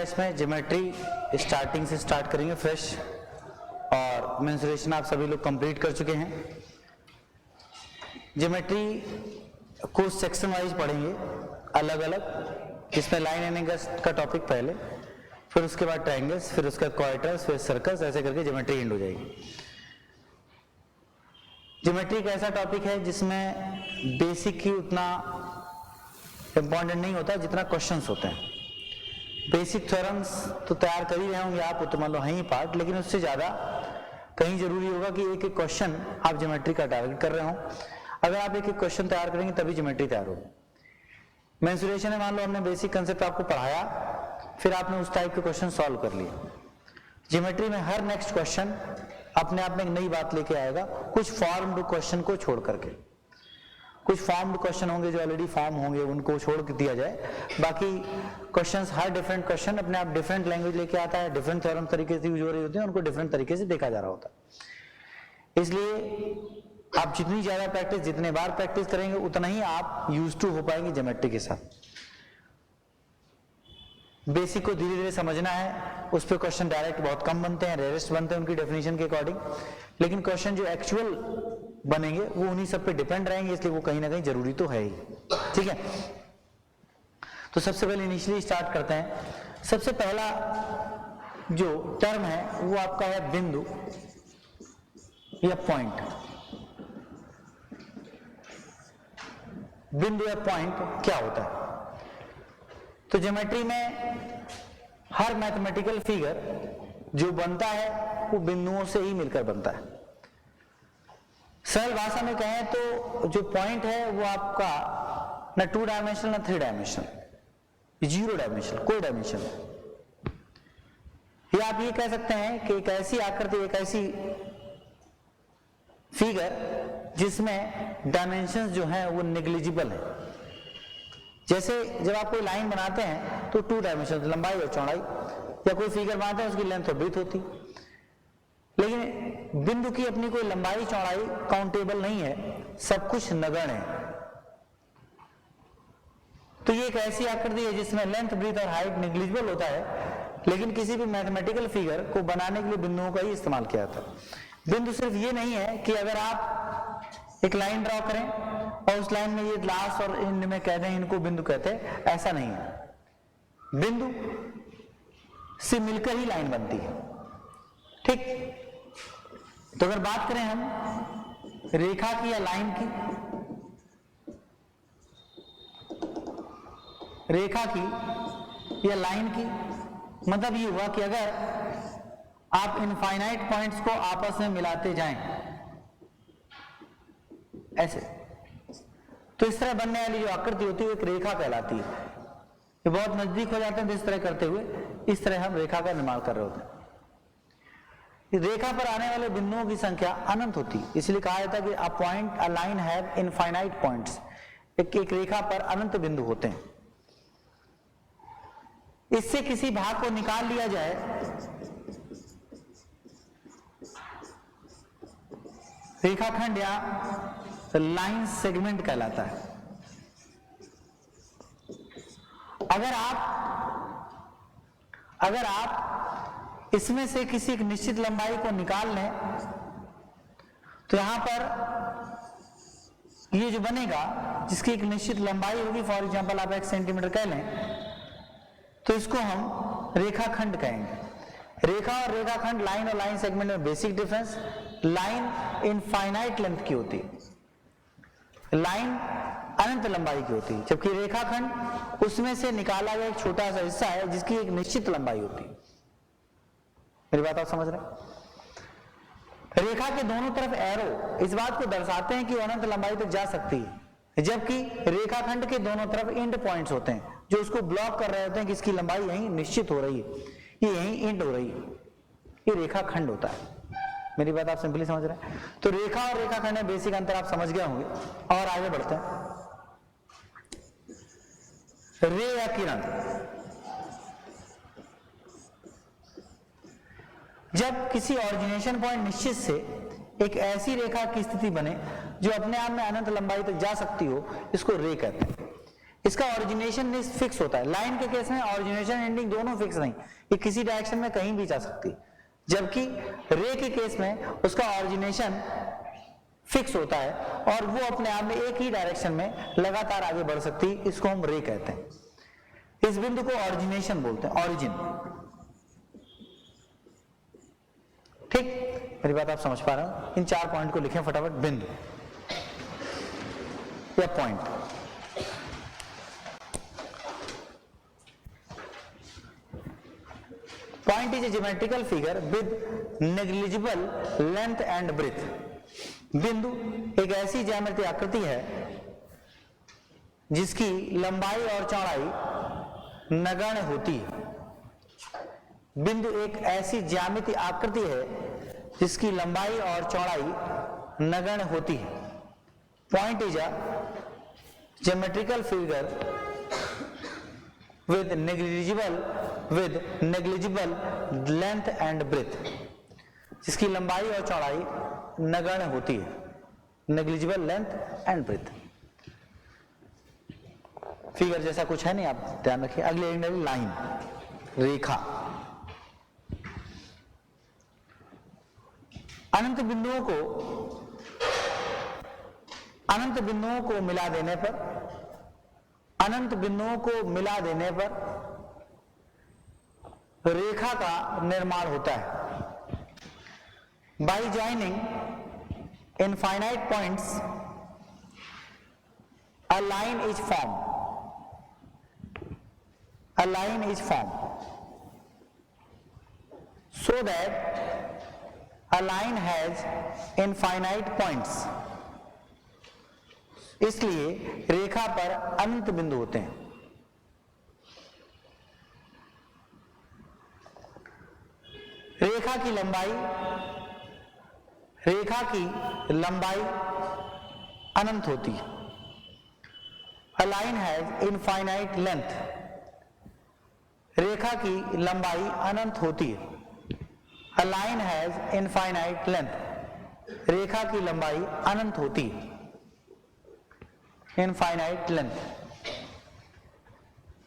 इसमें geometry starting से start करेंगे फ्रेश, और मेंसुरेशन आप सभी लोग कंप्लीट कर चुके हैं। ज्योमेट्री को सेक्शन वाइज पढ़ेंगे अलग अलग, इसमें लाइन एंड एंगल्स का टॉपिक पहले, फिर उसके बाद ट्रायंगल्स, फिर उसका क्वाड्रेटर्स, फिर सर्कल्स, ऐसे करके ज्योमेट्री एंड हो जाएगी। ज्योमेट्री एक ऐसा टॉपिक है जिसमें बेसिक ही उतना इंपॉर्टेंट नहीं होता जितना क्वेश्चंस होते हैं। बेसिक थ्योरम्स तो तैयार कर ही रहे होंगे आप, तो मान लो है ही पार्ट, लेकिन उससे ज्यादा कहीं जरूरी होगा कि एक एक क्वेश्चन आप ज्योमेट्री का टारगेट कर रहे हो। अगर आप एक एक क्वेश्चन तैयार करेंगे तभी ज्योमेट्री तैयार होगी। मेंसुरेशन में मान लो हमने बेसिक कंसेप्ट आपको पढ़ाया, फिर आपने उस टाइप के क्वेश्चन सॉल्व कर लिए। ज्योमेट्री में हर नेक्स्ट क्वेश्चन अपने आप में एक नई बात लेके आएगा, कुछ फॉर्म्ड क्वेश्चन को छोड़ करके। कुछ फॉर्म्ड क्वेश्चन होंगे जो ऑलरेडी फॉर्म होंगे, उनको छोड़ के दिया जाए। बाकी क्वेश्चंस, हर डिफरेंट क्वेश्चन अपने आप डिफरेंट लैंग्वेज लेके आता है, डिफरेंट थ्योरम तरीके से यूज हो रही होती है, उनको डिफरेंट तरीके से देखा जा रहा होता है। इसलिए आप जितनी ज्यादा प्रैक्टिस, जितने बार प्रैक्टिस करेंगे, उतना ही आप यूज टू हो पाएंगे ज्योमेट्री के साथ। बेसिक को धीरे धीरे समझना है, उस पर क्वेश्चन डायरेक्ट बहुत कम बनते हैं, रेयरेस्ट बनते हैं उनकी डेफिनेशन के अकॉर्डिंग, लेकिन क्वेश्चन जो एक्चुअल बनेंगे वो उन्हीं सब पे डिपेंड रहेंगे, इसलिए वो कहीं ना कहीं जरूरी तो है ही। ठीक है, तो सबसे पहले इनिशियली स्टार्ट करते हैं। सबसे पहला जो टर्म है वो आपका है बिंदु या पॉइंट। बिंदु या पॉइंट क्या होता है? तो ज्योमेट्री में हर मैथमेटिकल फिगर जो बनता है वो बिंदुओं से ही मिलकर बनता है। सरल भाषा में कहें तो जो पॉइंट है वो आपका ना 2 डायमेंशनल ना 3 डायमेंशनल, 0 डायमेंशनल, कोई डायमेंशन। या आप ये कह सकते हैं कि एक ऐसी आकृति, एक ऐसी फिगर जिसमें डायमेंशंस जो हैं वो नेग्लिजिबल है। जैसे जब आप कोई लाइन बनाते हैं तो 2 डायमेंशन, लंबाई और चौड़ाई, या कोई फिगर बनाते हैं उसकी लेंथ और ब्रीथ होती, लेकिन बिंदु की अपनी कोई लंबाई चौड़ाई काउंटेबल नहीं है, सब कुछ नगण्य है। तो ये एक ऐसी आकृति है जिसमें लेंथ, ब्रीथ और हाइट नेग्लिजिबल होता है, लेकिन किसी भी मैथमेटिकल फिगर को बनाने के लिए बिंदुओं का ही इस्तेमाल किया जाता है। बिंदु सिर्फ ये नहीं है कि अगर आप एक लाइन ड्रॉ करें और उस लाइन में ये लास्ट और एंड में कह दें इनको बिंदु कहते हैं, ऐसा नहीं है। बिंदु से मिलकर ही लाइन बनती है। ठीक, तो अगर बात करें हम रेखा की या लाइन की, रेखा की या लाइन की, मतलब ये हुआ कि अगर आप इनफाइनाइट पॉइंट्स को आपस में मिलाते जाएं ऐसे, तो इस तरह बनने वाली जो आकृति होती है एक रेखा कहलाती है। ये बहुत नजदीक हो जाते हैं, इस तरह करते हुए इस तरह हम रेखा का निर्माण कर रहे होते हैं। रेखा पर आने वाले बिंदुओं की संख्या अनंत होती है, इसलिए कहा जाता है कि a point, a line have infinite points. एक रेखा पर अनंत बिंदु होते हैं। इससे किसी भाग को निकाल लिया जाए रेखाखंड या लाइन सेगमेंट कहलाता है। अगर आप इसमें से किसी एक निश्चित लंबाई को निकाल लें तो यहां पर ये जो बनेगा जिसकी एक निश्चित लंबाई होगी, फॉर एग्जांपल आप 1 सेंटीमीटर कह लें, तो इसको हम रेखाखंड कहेंगे। रेखा और रेखाखंड, लाइन और लाइन सेगमेंट में basic difference, line infinite length की होती है, लाइन अनंत लंबाई की होती है, जबकि रेखाखंड उसमें से निकाला गया एक छोटा सा हिस्सा है जिसकी एक निश्चित लंबाई होती है। मेरी बात आप समझ रहे हैं? रेखा के दोनों तरफ एरो इस बात को दर्शाते हैं कि वो अनंत लंबाई तक जा सकती है, जबकि रेखाखंड के दोनों तरफ एंड पॉइंट्स होते हैं जो उसको ब्लॉक कर रहे होते हैं कि इसकी लंबाई यहीं निश्चित हो रही है, ये यहीं एंड हो रही है। ये रेखाखंड होता है। मेरी बात आप सिंपली समझ रहे हैं? तो रेखा और रेखाखंड में बेसिक अंतर आप समझ गए होंगे। और आगे बढ़ते हैं। रे या किरण, जब किसी ऑरिजिनेशन पॉइंट निश्चित से एक ऐसी रेखा की स्थिति बने जो अपने आप में अनंत लंबाई तक जा सकती हो, इसको रे कहते हैं। इसका ओरिजिनेशन फिक्स होता है। लाइन के केस में ओरिजिनेशन एंडिंग दोनों फिक्स नहीं, ये किसी डायरेक्शन में कहीं भी जा सकती, जबकि रे के केस में उसका ओरिजिनेशन फिक्स होता है और वो अपने आप में एक ही डायरेक्शन में लगातार आगे बढ़ सकती, इसको हम रे कहते हैं। इस बिंदु को ओरिजिनेशन बोलते हैं, ओरिजिन। ठीक, मेरी बात आप समझ पा रहे हो? इन 4 पॉइंट को लिखें फटाफट। बिंदु या point, point is a geometrical figure with negligible length and breadth. बिंदु एक ऐसी ज्यामितीय आकृति है जिसकी लंबाई और चौड़ाई नगण्य होती है। बिंदु एक ऐसी ज्यामितीय आकृति है जिसकी लंबाई और चौड़ाई नगण्य होती है। Point is a geometrical figure with negligible length and breadth, जिसकी लंबाई और चौड़ाई नगण्य होती है। negligible length and breadth, figure जैसा कुछ है नहीं, आप ध्यान रखिए। अगली लाइन, रेखा। अनंत बिंदुओं को मिला देने पर, अनंत बिंदुओं को मिला देने पर रेखा का निर्माण होता है। By joining infinite points a line is form, a line is form so that a line has infinite points. इसलिए रेखा पर अनंत बिंदु होते हैं। रेखा की लंबाई अनंत होती है। A line has infinite length, रेखा की लंबाई अनंत होती है। A line has infinite length, रेखा की लंबाई अनंत होती है। इनफाइनाइट लेंथ,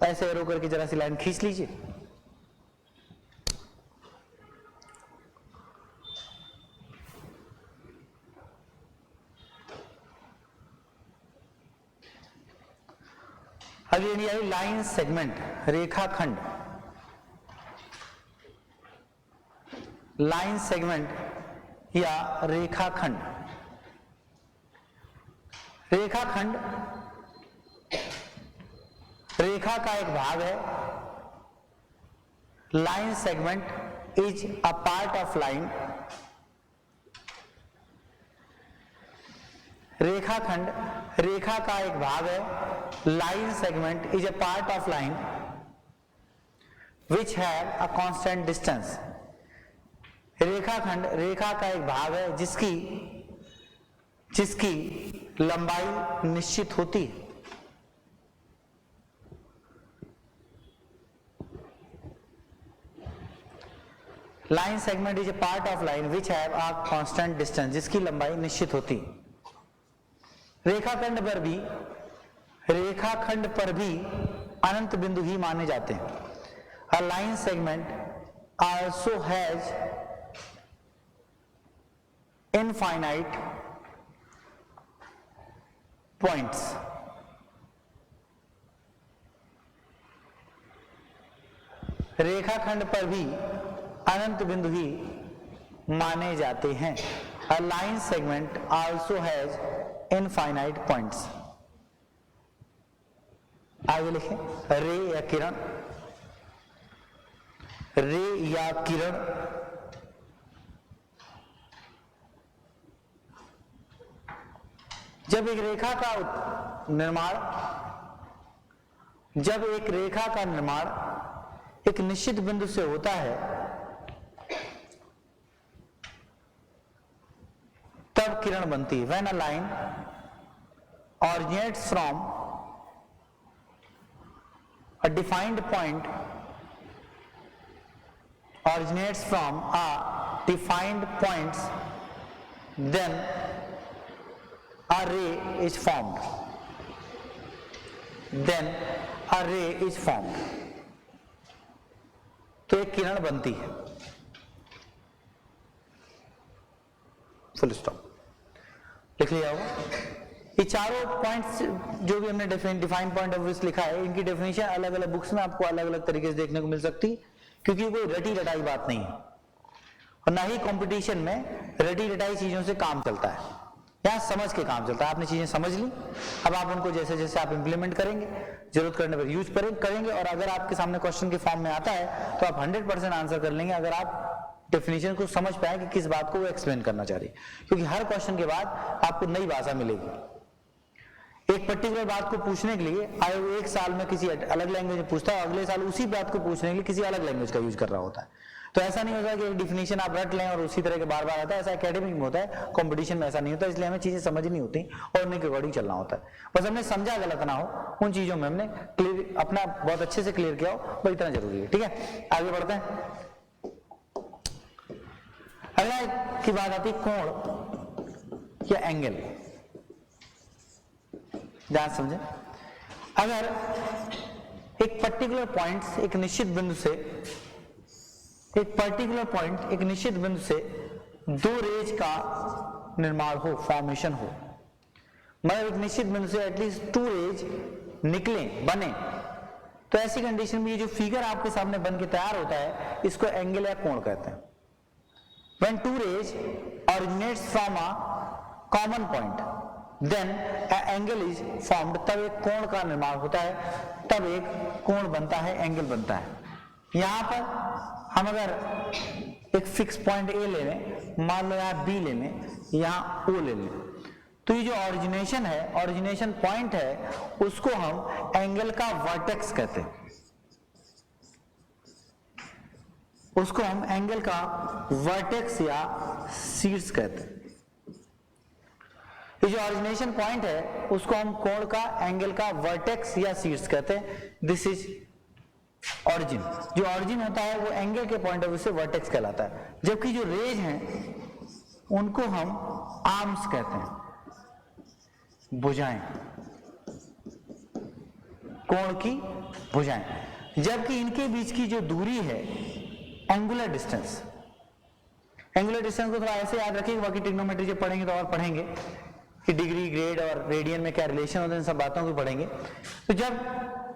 ऐसे एरो करके जरा सी लाइन खींच लीजिए। अगली आई लाइन सेगमेंट, रेखाखंड। लाइन सेगमेंट या रेखाखंड। रेखाखंड रेखा का एक भाग है। Line segment is a part of line. रेखाखंड रेखा का एक भाग है। Line segment is a part of line which have a constant distance. रेखाखंड रेखा का एक भाग है जिसकी लंबाई निश्चित होती है। Line segment is a part of line which have a constant distance, जिसकी लंबाई निश्चित होती है। रेखाखंड पर भी अनंत बिंदु ही माने जाते हैं। A line segment also has infinite points. रेखाखंड पर भी अनंत बिंदु ही माने जाते हैं। A line segment also has infinite points. आगे लिखें, रे या किरण। रे या किरण जब एक रेखा का निर्माण एक निश्चित बिंदु से होता है, तब किरण बनती है। When a line originates from a defined point, then a ray is formed. Then a ray is formed, तो एक किरण बनती है, फुल स्टॉप। लिख लिया होगा। ये चारों पॉइंट्स जो भी हमने डिफाइन पॉइंट ऑफ व्यू लिखा है, इनकी डेफिनेशन अलग अलग बुक्स में आपको अलग अलग तरीके से देखने को मिल सकती, क्योंकि कोई रटी रटाई बात नहीं है और ना ही कंपटीशन में रटी रटाई चीजों से काम चलता है, यहाँ समझ के काम चलता है। आपने चीजें समझ ली, अब आप उनको जैसे जैसे आप इंप्लीमेंट करेंगे, जरूरत करने पर यूज करेंगे, और अगर आपके सामने क्वेश्चन के फॉर्म में आता है तो आप 100% आंसर कर लेंगे, अगर आप डेफिनेशन को समझ पाए कि किस बात को वो एक्सप्लेन करना चाह रही है। क्योंकि हर क्वेश्चन के बाद आपको नई भाषा मिलेगी। एक पर्टिकुलर बात को पूछने के लिए आयोग एक साल में किसी अलग लैंग्वेज में पूछता है, अगले साल उसी बात को पूछने के लिए किसी अलग लैंग्वेज का यूज कर रहा होता है। तो ऐसा नहीं होता कि एक डिफिनेशन आप रट लें और उसी तरह के बार बार आता है, ऐसा एकेडमिक में होता है, कंपटीशन में ऐसा नहीं होता। इसलिए हमें चीजें समझनी होती और उनके अकॉर्डिंग चलना होता है। बस हमने समझा गलत ना हो, उन चीजों में हमने क्लियर अपना बहुत अच्छे से क्लियर किया हो, बस इतना जरूरी है। ठीक है, आगे बढ़ते हैं। अगला की बात आती है कोण या एंगल। ध्यान समझे, अगर एक पर्टिकुलर पॉइंट एक निश्चित बिंदु से दो रेज का निर्माण हो, फॉर्मेशन हो, मतलब एक निश्चित बिंदु से एटलीस्ट 2 रेज निकले, बने, तो ऐसी कंडीशन में ये जो फिगर आपके सामने बन के तैयार होता है, इसको एंगल या कोण कहते हैं। When 2 rays originates from a common point, then an angle is formed, तब एक कोण का निर्माण होता है, तब एक कोण बनता है, एंगल बनता है। यहां पर हम अगर एक फिक्स पॉइंट ए ले लें, मान लो यहाँ बी ले लें, यहाँ ओ ले लें, तो ये जो ओरिजिनेशन है, ओरिजिनेशन पॉइंट है, उसको हम एंगल का वर्टेक्स कहते हैं, उसको हम एंगल का वर्टेक्स या शीर्ष कहते हैं। ये जो ओरिजिनेशन पॉइंट है, उसको हम कोण का, एंगल का वर्टेक्स या शीर्ष कहते हैं। This is origin. जो ऑरिजिन होता है वो एंगल के पॉइंट ऑफ व्यू से वर्टेक्स कहलाता है, जबकि जो रेज हैं उनको हम आर्म्स कहते हैं, भुजाएं, कोण की भुजाएं। जबकि इनके बीच की जो दूरी है, एंगुलर डिस्टेंस, एंगुलर डिस्टेंस को थोड़ा ऐसे याद रखिएगा, बाकी ट्रिग्नोमेट्री जब पढ़ेंगे तो और पढ़ेंगे कि डिग्री, ग्रेड और रेडियन में क्या रिलेशन होते हैं, इन सब बातों को पढ़ेंगे। तो जब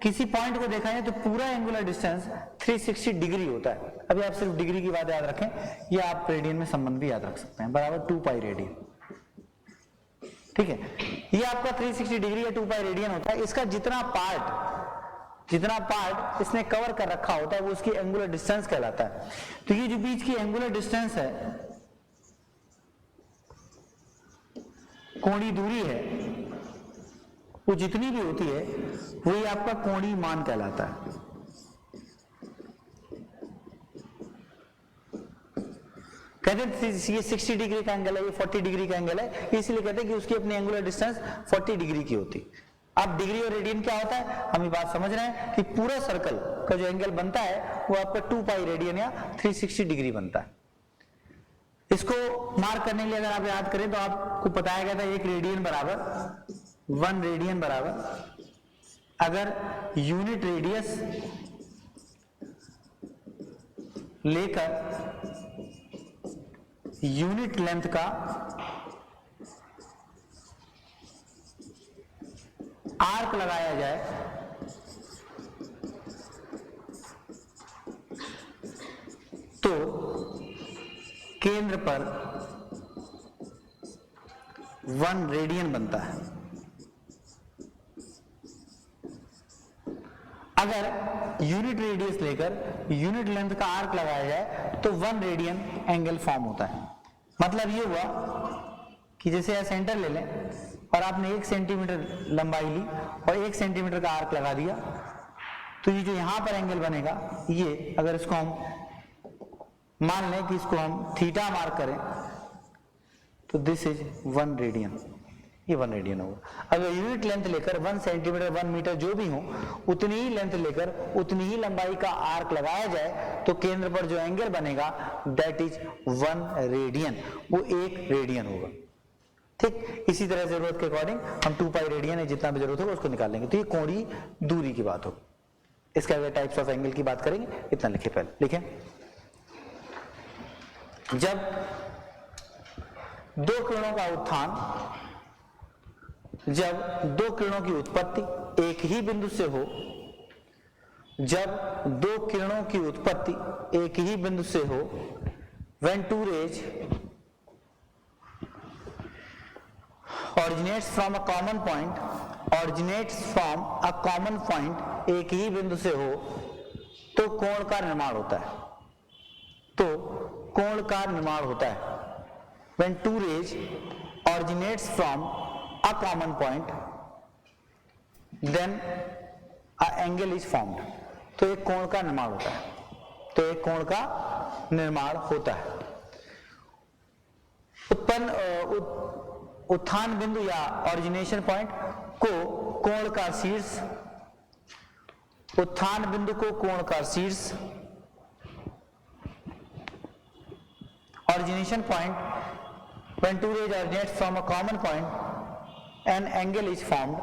किसी पॉइंट को देखा है तो पूरा एंगुलर डिस्टेंस 360 डिग्री होता है। अभी आप सिर्फ डिग्री की बात याद रखें, या आप रेडियन में संबंध भी याद रख सकते हैं, बराबर 2 पाई रेडियन। ठीक है, ये आपका 360 डिग्री या 2 पाई रेडियन होता है। इसका जितना पार्ट इसने कवर कर रखा होता है वो उसकी एंगुलर डिस्टेंस कहलाता है। तो ये जो बीच की एंगुलर डिस्टेंस है, कोणीय दूरी है, वो जितनी भी होती है वही आपका कोणीय मान कहलाता है। कहते हैं ये 60 डिग्री का एंगल है, ये 40 डिग्री का एंगल है, इसलिए कहते हैं कि उसकी अपनी एंगुलर डिस्टेंस 40 डिग्री की होती। अब डिग्री और रेडियन क्या होता है, हम ये बात समझ रहे हैं कि पूरा सर्कल का जो एंगल बनता है वो आपका 2 पाई रेडियन या 360 डिग्री बनता है। इसको मार्क करने के लिए अगर आप याद करें तो आपको बताया गया था 1 रेडियन बराबर 1 रेडियन बराबर, अगर यूनिट रेडियस लेकर यूनिट लेंथ का आर्क लगाया जाए तो केंद्र पर 1 रेडियन बनता है। अगर यूनिट रेडियस लेकर यूनिट लेंथ का आर्क लगाया जाए तो 1 रेडियन एंगल फॉर्म होता है। मतलब ये हुआ कि जैसे यह सेंटर ले लें और आपने 1 सेंटीमीटर लंबाई ली और 1 सेंटीमीटर का आर्क लगा दिया, तो ये जो यहां पर एंगल बनेगा, ये अगर इसको हम मान लें कि इसको हम थीटा मार्क करें तो दिस इज 1 रेडियन, ये 1 रेडियन होगा। अगर यूनिट लेंथ लेकर 1 सेंटीमीटर 1 मीटर जो भी हो, उतनी ही लेंथ लेकर उतनी ही लंबाई का आर्क लगाया जाए तो केंद्र पर जो एंगल बनेगा दैट इज 1 रेडियन, वो 1 रेडियन होगा। ठीक, इसी तरह जरूरत के अकॉर्डिंग हम 2 पाई रेडियन है जितना भी जरूरत होगा उसको निकाल लेंगे। तो ये कोणीय दूरी की बात हो। इसके अगर टाइप्स ऑफ एंगल की बात करेंगे इतना लिखे पहले, लिखें। जब दो किरणों का उत्थान, जब दो किरणों की उत्पत्ति एक ही बिंदु से हो, जब दो किरणों की उत्पत्ति एक ही बिंदु से हो, when two rays originates from a common point, originates from a common point, एक ही बिंदु से हो, तो कोण का निर्माण होता है, तो कोण का निर्माण होता है। when two rays originates from a common point, then a angle is formed, तो एक कोण का निर्माण होता है, तो एक कोण का निर्माण होता है। उत्थान बिंदु या ओरिजिनेशन पॉइंट को कोण का शीर्ष, उत्थान बिंदु को कोण का शीर्ष, origination point, when two rays originate from a common point, an angle is formed.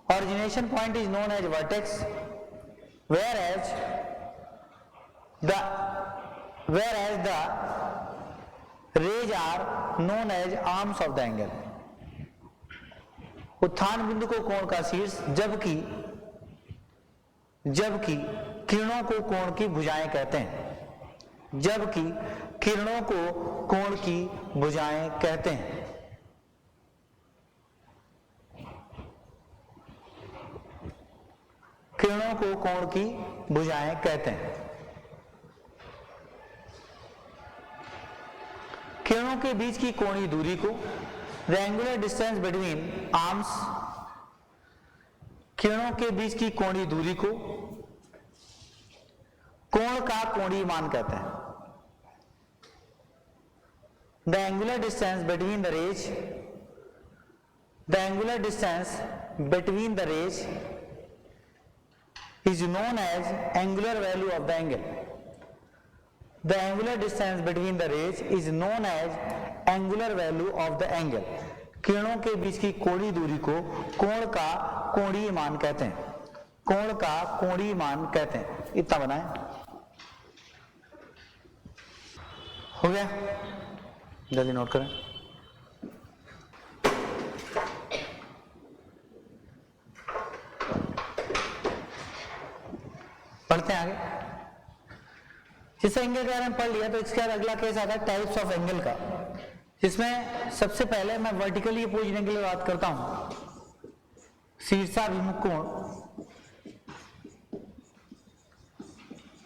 Origination point is known as vertex, whereas the rays are known as arms of the angle. उत्थान बिंदु को कोण का शीर्ष, जबकि किरणों को कोण की भुजाएं कहते हैं, जबकि किरणों को कोण की भुजाएं कहते हैं। किरणों को कोण की भुजाएं कहते हैं। किरणों के बीच की कोणीय दूरी को, the angular distance between arms, किरणों के बीच की कोणीय दूरी को कोण का कोणीय मान कहते हैं। The angular distance between the rays, the angular distance between the rays is known as angular value of the angle. The angular distance between the rays is known as angular value of the angle. किरणों के बीच की कोणीय दूरी को कोण का कोणीय मान कहते हैं, कोण का कोणीय मान कहते हैं। इतना बनाएं, हो गया, जल्दी नोट करें। पढ़ते हैं आगे। जिस एंगल के बारे में पढ़ लिया तो इसके बाद अगला केस आता है टाइप्स ऑफ एंगल का, जिसमें सबसे पहले मैं वर्टिकली अपोजिट एंगल की बात करता हूं। शीर्षाभिमुख कोण,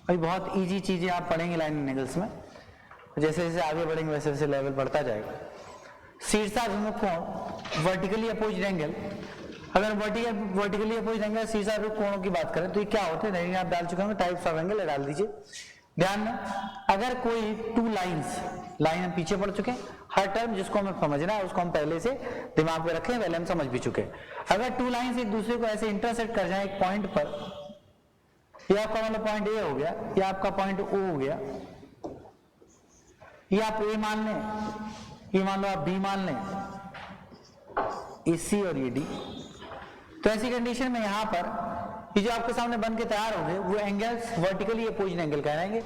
अभी बहुत इजी चीजें आप पढ़ेंगे लाइन एंगल्स में, जैसे जैसे आगे बढ़ेंगे वैसे वैसे लेवल बढ़ता जाएगा। शीर्षाभिमुख कोण, वर्टिकली अपोजिट एंगल। अगर वर्टिकली अपोजिट एंगल शीर्षाभिमुख कोणों की बात करें तो ये क्या होते हैं, आप डाल चुके होंगे, टाइप्स ऑफ एंगल डाल दीजिए। ध्यान में, अगर कोई टू लाइंस, लाइन हम पीछे पढ़ चुके हैं, हर टर्म जिसको हमें समझना है उसको हम पहले से दिमाग में रखें, पहले हम समझ भी चुके हैं। अगर टू लाइंस एक दूसरे को ऐसे इंटरसेक्ट कर जाए एक पॉइंट पर, ये आपका मतलब पॉइंट ए हो गया, ये आपका पॉइंट ओ हो गया, ये आप ए मान लें, ये मान लो आप बी मान लें, ए सी और ये डी। तो ऐसी कंडीशन में यहां पर ये जो आपके सामने बन के तैयार होंगे वो एंगल्स वर्टिकली अपोजिट एंगल कहलाएंगे,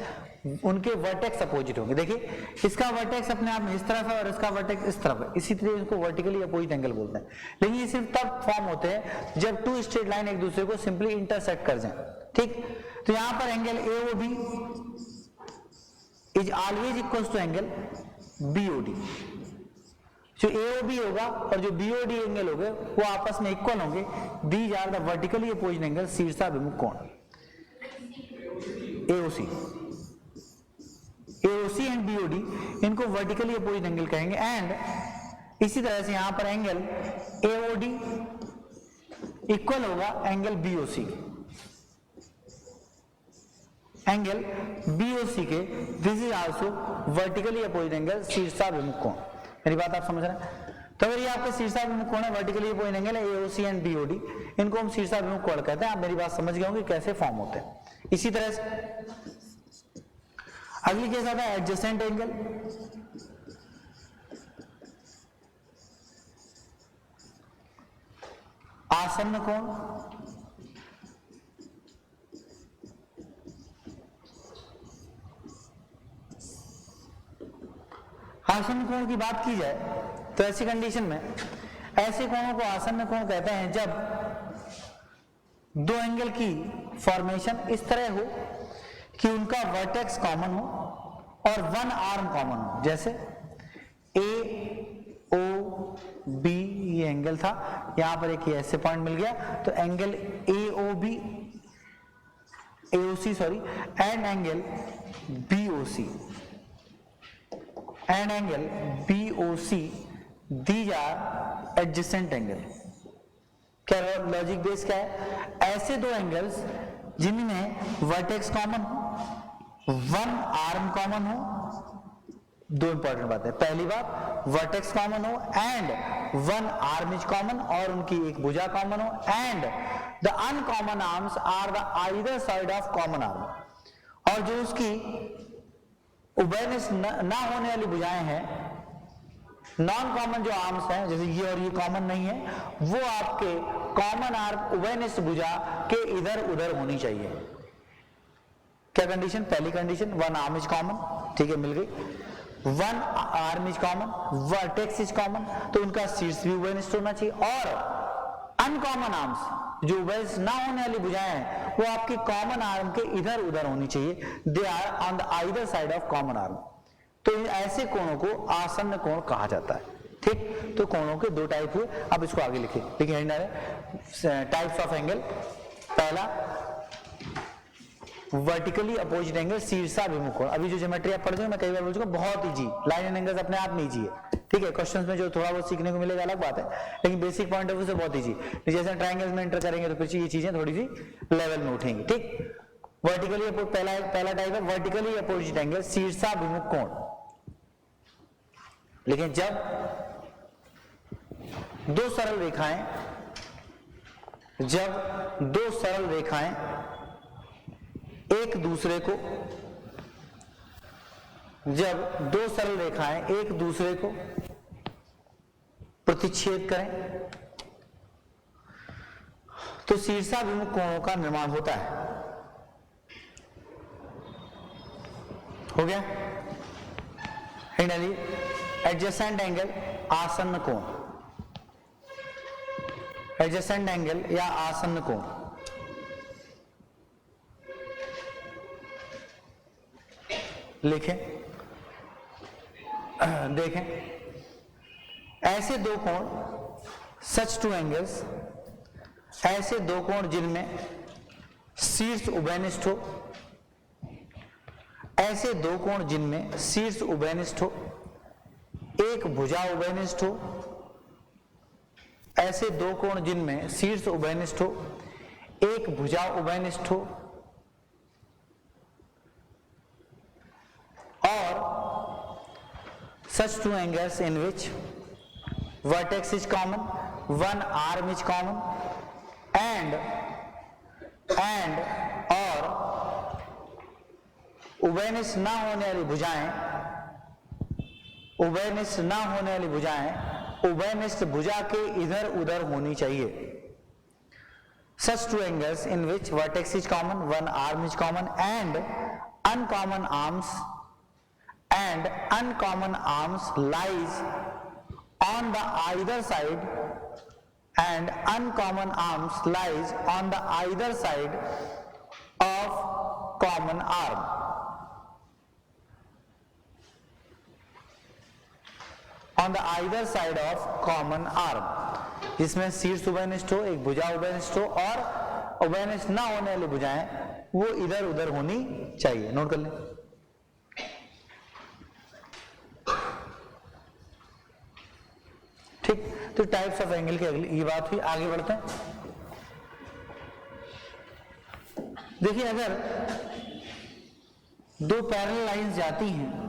उनके वर्टेक्स अपोजिट होंगे। देखिए इसका वर्टेक्स अपने आप में इस तरफ है और इसका वर्टेक्स इस तरफ है, इसी तरह इसको वर्टिकली अपोजिट एंगल बोलते हैं। लेकिन ये सिर्फ तब फॉर्म होते हैं जब टू स्ट्रेट लाइन एक दूसरे को सिंपली इंटरसेक्ट कर जाएं। ठीक, तो यहां पर angle AOB is always equal to angle BOD। जो AOB होगा और जो BOD एंगल होंगे वो आपस में इक्वल होंगे। These are the vertically opposite angle, शीर्षाभिमुख कोण। AOC एंड BOD इनको वर्टिकली अपोजिट एंगल कहेंगे। एंड इसी तरह से यहां पर एंगल AOD इक्वल होगा एंगल BOC, एंगल BOC के। This is also vertically opposite angle, शीर्षाभिमुख कोण। मेरी बात आप समझ रहे हैं? तो अगर ये आपके शीर्षाभिमुख कोण है, वर्टिकली अपोजिट एंगल है, AOC एंड BOD, इनको हम शीर्षाभिमुख कोण कहते हैं। आप मेरी बात समझ गए होंगे कैसे फॉर्म होते हैं। इसी तरह से अगली केस आता है एडजेसेंट एंगल। आसन्न कोण, आसन्न कोण की बात की जाए तो ऐसी कंडीशन में ऐसे कोणों को आसन्न कोण कहते हैं जब दो एंगल की फॉर्मेशन इस तरह हो कि उनका वर्टेक्स कॉमन हो और वन आर्म कॉमन हो। जैसे ए ओ बी ये एंगल था, यहां पर एक ऐसे पॉइंट मिल गया तो angle A O B AOC sorry and angle BOC and angle BOC, these are adjacent angle। क्या लॉजिक बेस क्या है? ऐसे दो एंगल्स जिनमें वर्टेक्स कॉमन हो, वन आर्म कॉमन हो। दो इंपॉर्टेंट बात है, पहली बात वर्टेक्स कॉमन हो and one arm is common और उनकी एक भुजा कॉमन हो and the uncommon arms are the either side of common arm, और जो उसकी उभयनिष्ठ ना होने वाली भुजाएं हैं, नॉन कॉमन जो आर्म्स हैं जैसे ये और ये कॉमन नहीं है, वो आपके कॉमन आर्म उभयनिष्ठ भुजा के इधर उधर होनी चाहिए। क्या कंडीशन? पहली condition one arm is common, ठीक है मिल गई। One arm is common, vertex is common, तो उनका शीर्ष भी उभयनिष्ठ होना चाहिए और अनकॉमन आर्म्स जो उभयनिष्ठ ना होने वाली भुजाएं हैं वो आपकी कॉमन आर्म के इधर उधर होनी चाहिए। They are on the either side of common arm. तो ऐसे कोणों को आसन्न कोण कहा जाता है। ठीक, तो कोणों के दो टाइप हुए। अब इसको आगे लिखिए, देखिए टाइप्स ऑफ एंगल। पहला वर्टिकली अपोजिट एंगल, शीर्षाभिमुख कोण। अभी जो ज्योमेट्री आप पढ़ते हो मैं कई बार बोल चुका, बहुत इजी, लाइन एंड एंगल्स अपने आप में इजी है। ठीक है, क्वेश्चंस में जो थोड़ा बहुत सीखने को मिलेगा अलग बात है, लेकिन बेसिक पॉइंट ऑफ व्यू से बहुत इजी। जैसे ट्रायंगल्स में एंटर करेंगे तो फिर ये चीजें थोड़ी सी लेवल में उठेंगी। ठीक, वर्टिकली पहला टाइप है वर्टिकली अपोजिट एंगल, शीर्षाभिमुख कोण। लेकिन जब दो सरल रेखाएं एक दूसरे को प्रतिच्छेद करें तो शीर्षाभिमुख कोणों का निर्माण होता है। हो गया? फाइनली एडजेसेंट एंगल, आसन्न कोण। एडजेसेंट एंगल या आसन्न कोण, लिखें, देखें, ऐसे दो कोण, सच टू एंगल्स, ऐसे दो कोण जिनमें शीर्ष उभयनिष्ठ हो, ऐसे दो कोण जिनमें शीर्ष उभयनिष्ठ हो, एक भुजा उभयनिष्ठ हो, ऐसे दो कोण जिनमें शीर्ष उभयनिष्ठ हो, एक भुजा उभयनिष्ठ हो और such two angles in which vertex is common, one arm is common and और उभयनिष्ठ ना होने वाली भुजाएं उभयनिष्ठ भुजा के इधर उधर होनी चाहिए। Such two angles in which vertex is common, one arm is common and uncommon lies on the either side and uncommon arms lies on the either side of common arm। On the either side of common arm, जिसमें शीर्ष उभयनिष्ठ हो, एक भुजा उभयनिष्ठ हो और उभयनिष्ठ ना होने वाली भुजाएं वो इधर उधर होनी चाहिए। नोट कर लें। ठीक, तो टाइप्स ऑफ एंगल की अगली ये बात हुई। आगे बढ़ते हैं। देखिए, अगर दो पैरेलल लाइंस जाती हैं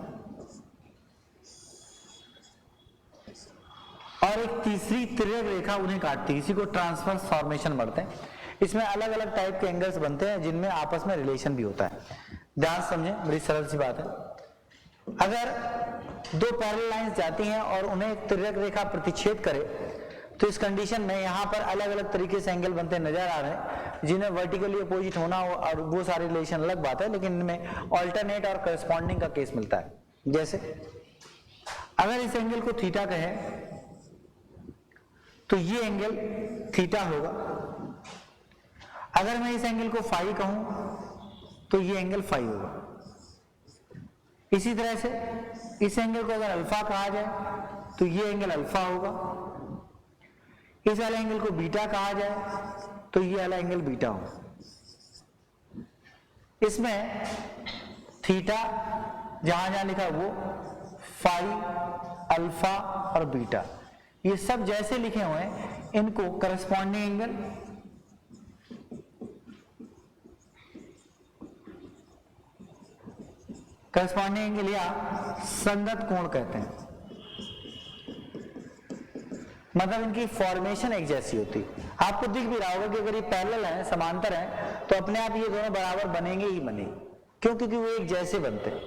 और एक तीसरी तिर्यक रेखा उन्हें काटती है, इसी को ट्रांसवर्स फॉर्मेशन बोलते हैं। इसमें अलग अलग टाइप के एंगल्स बनते हैं जिनमें आपस में रिलेशन भी होता है। ध्यान समझें, बड़ी सरल सी बात है। अगर दो पैरेलल लाइंस जाती हैं और उन्हें एक तिर्यक रेखा प्रतिच्छेद करे तो इस कंडीशन में यहाँ पर अलग अलग तरीके से एंगल बनते नजर आ रहे हैं, जिन्हें वर्टिकली अपोजिट होना और वो सारे रिलेशन अलग बात है, लेकिन इनमें ऑल्टरनेट और करस्पॉन्डिंग का केस मिलता है। जैसे अगर इस एंगल को थीटा कहें तो ये एंगल थीटा होगा, अगर मैं इस एंगल को फाई कहूं तो ये एंगल फाई होगा। इसी तरह से इस एंगल को अगर अल्फा कहा जाए तो ये एंगल अल्फा होगा, इस वाले एंगल को बीटा कहा जाए तो ये वाला एंगल बीटा होगा। इसमें थीटा जहां जहां लिखा वो फाई, अल्फा और बीटा, ये सब जैसे लिखे हुए हैं इनको करस्पॉन्डिंग एंगल, करस्पॉन्डिंग एंगल या संगत कोण कहते हैं। मतलब इनकी फॉर्मेशन एक जैसी होती है। आपको दिख भी रहा होगा कि अगर ये पैरेलल है, समांतर है, तो अपने आप ये दोनों बराबर बनेंगे ही बनेंगे। क्यों? क्योंकि वो एक जैसे बनते हैं।